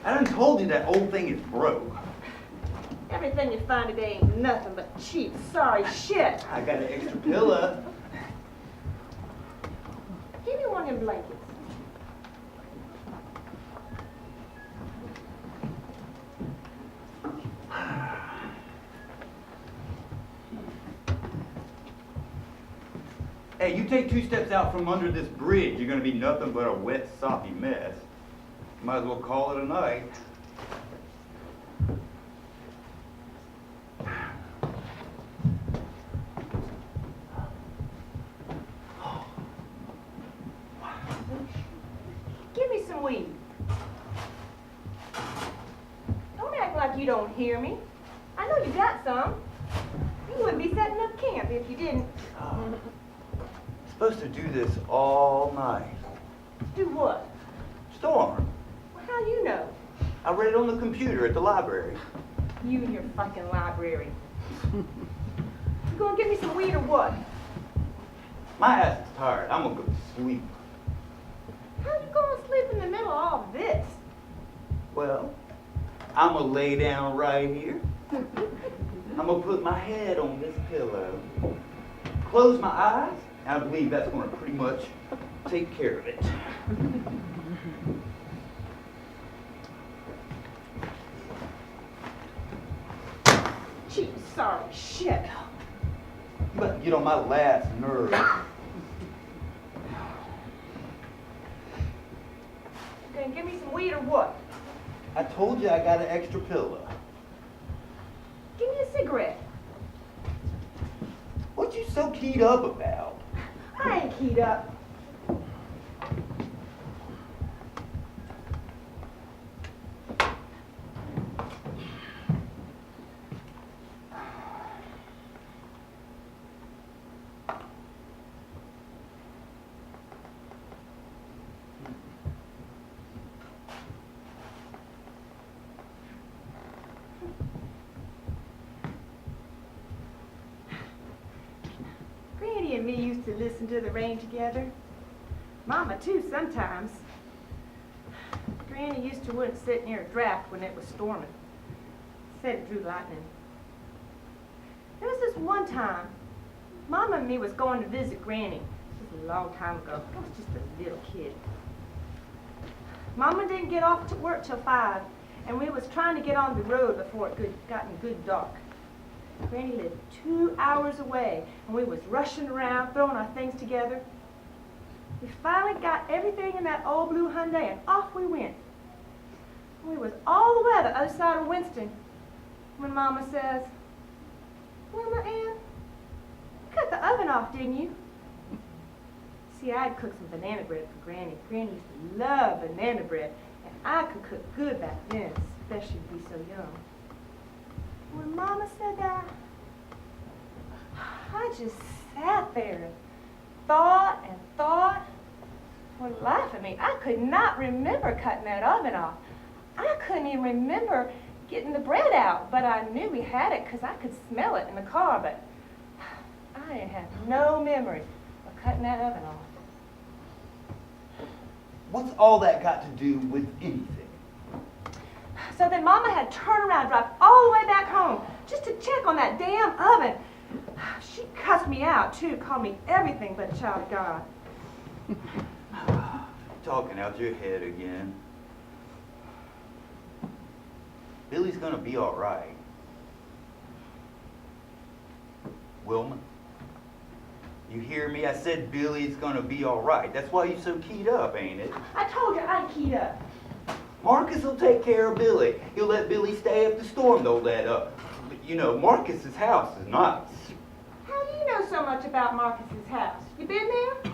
I done told you that old thing is broke. Everything you find today ain't nothing but cheap, sorry shit. I got an extra pillow. Give me one of them blankets. Hey, you take 2 steps out from under this bridge, you're gonna be nothing but a wet, soppy mess. Might as well call it a night. Give me some weed. Don't act like you don't hear me. I know you got some. You wouldn't be setting up camp if you didn't. Supposed to do this all night. Do what? Storm. Well, how you know? I read it on the computer at the library. You and your fucking library. You gonna get me some weed or what? My ass is tired. I'm gonna go to sleep. How you gonna sleep in the middle of all this? Well, I'm gonna lay down right here. I'm gonna put my head on this pillow. Close my eyes. I believe that's gonna pretty much take care of it. Cheap, sorry shit. You about to get on my last nerve. You gonna give me some weed or what? I told you I got an extra pillow. Give me a cigarette. What you so keyed up about? I ain't keyed up. Granny and me used to listen to the rain together. Mama too sometimes. Granny used to wouldn't sit near a draft when it was storming. Said it drew lightning. There was this one time, Mama and me was going to visit Granny. This was a long time ago. I was just a little kid. Mama didn't get off to work till 5, and we was trying to get on the road before it gotten good dark. Granny lived 2 hours away, and we was rushing around, throwing our things together. We finally got everything in that old blue Hyundai, and off we went. We was all the way to the other side of Winston when Mama says, "Mama Ann, you cut the oven off, didn't you?" See, I'd cooked some banana bread for Granny. Granny used to love banana bread, and I could cook good back then, especially to be so young. When Mama said that, I just sat there and thought and thought. Well, laugh at me. I could not remember cutting that oven off. I couldn't even remember getting the bread out, but I knew we had it because I could smell it in the car, but I didn't have no memory of cutting that oven off. What's all that got to do with anything? So then Mama had turned around and drive all the way back home just to check on that damn oven. She cussed me out, too, called me everything but a child of God. Talking out your head again. Billy's gonna be all right. Wilma, you hear me? I said Billy's gonna be all right. That's why you're so keyed up, ain't it? I told you I'd keyed up. Marcus will take care of Billy. He'll let Billy stay if the storm don't let up. But you know, Marcus's house is nice. How do you know so much about Marcus's house? You been there?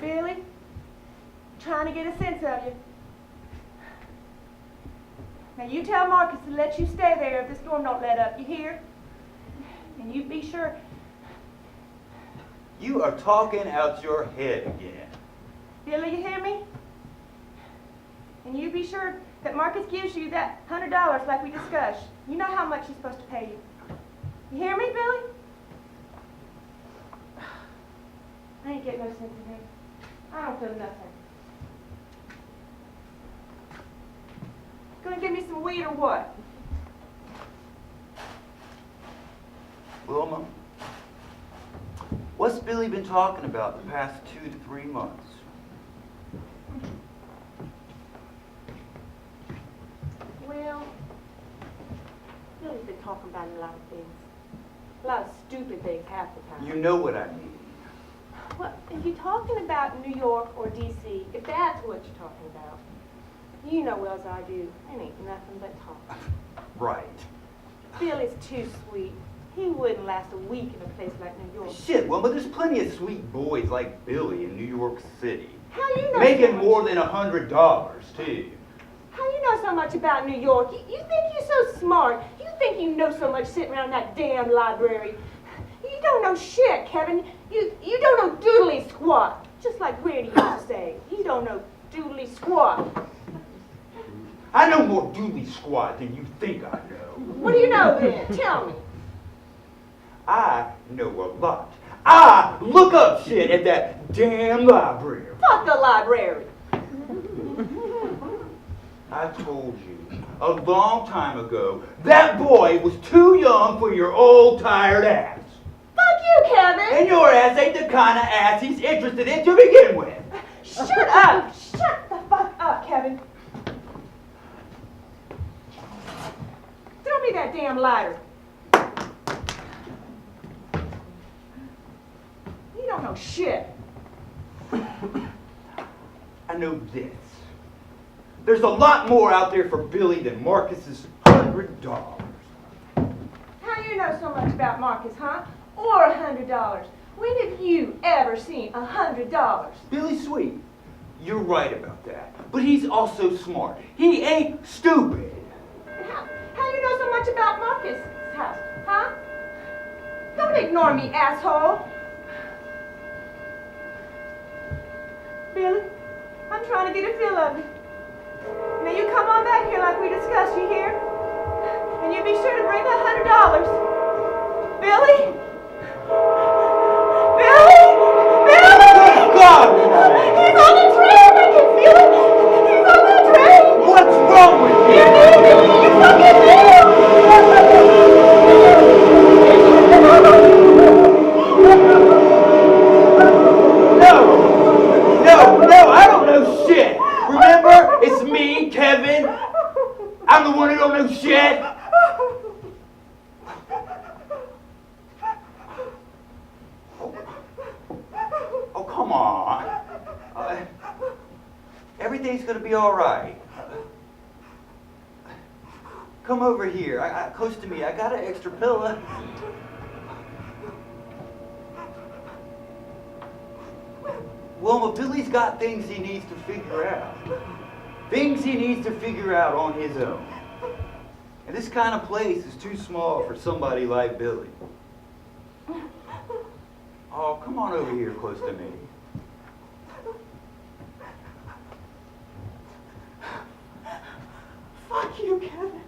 Billy, trying to get a sense of you. Now you tell Marcus to let you stay there if the storm don't let up, you hear? And you be sure. You are talking out your head again. Billy, you hear me? And you be sure that Marcus gives you that $100 like we discussed. You know how much he's supposed to pay you. You hear me, Billy? I ain't getting no sense in him. I don't feel nothing. Gonna give me some weed or what? Wilma, what's Billy been talking about the past 2 to 3 months? Well, Billy's been talking about a lot of things. A lot of stupid things half the time. You know what I mean. Well, if you're talking about New York or D.C., if that's what you're talking about, you know well as I do, it ain't nothing but talk. Right. Billy's too sweet. He wouldn't last a week in a place like New York. Shit, Wilma, there's plenty of sweet boys like Billy in New York City. How you know Making so much? more than $100, too. How you know so much about New York? You think you're so smart. You think you know so much sitting around that damn library. You don't know shit, Kevin. You don't know doodly squat. Just like Granny used to say. You don't know doodly squat. I know more doodly squat than you think I know. What do you know then? Tell me. I know a lot. I look up shit at that damn library. Fuck the library. I told you a long time ago that boy was too young for your old tired ass. Fuck you, Kevin. And your ass ain't the kind of ass he's interested in to begin with. Shut up. Shut the fuck up, Kevin. Throw me that damn lighter. You don't know shit. I know this. There's a lot more out there for Billy than Marcus's $100. How you know so much about Marcus, huh? Or $100? When have you ever seen $100? Billy's sweet. You're right about that. But he's also smart. He ain't stupid. How you know so much about Marcus' house, huh? Don't ignore me, asshole. Billy, I'm trying to get a feel of it. Now you come on back here like we discussed, you hear? And you be sure to bring that $100. Billy? Billy? Billy? God! He's on the train! I can feel it! He's on the train! What's wrong with you? You need me! You fucking do! No, I don't know shit. Remember, it's me, Kevin. I'm the one who don't know shit. Oh, come on. Everything's gonna be all right. Come over here, close to me. I got an extra pillow. Wilma, Billy's got things he needs to figure out. Things he needs to figure out on his own. And this kind of place is too small for somebody like Billy. Oh, come on over here close to me. Fuck you, Kevin.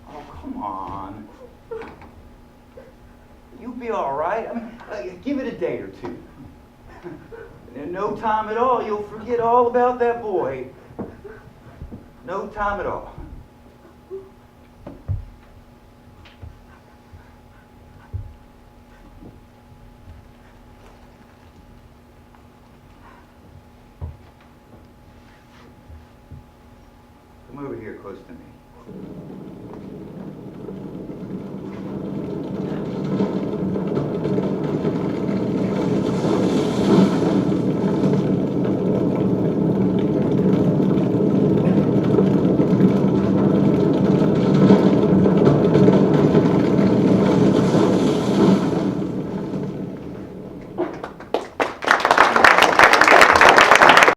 Oh, come on. You'll be all right. I mean, give it a day or two. And in no time at all, you'll forget all about that boy. No time at all. Come over here close to me.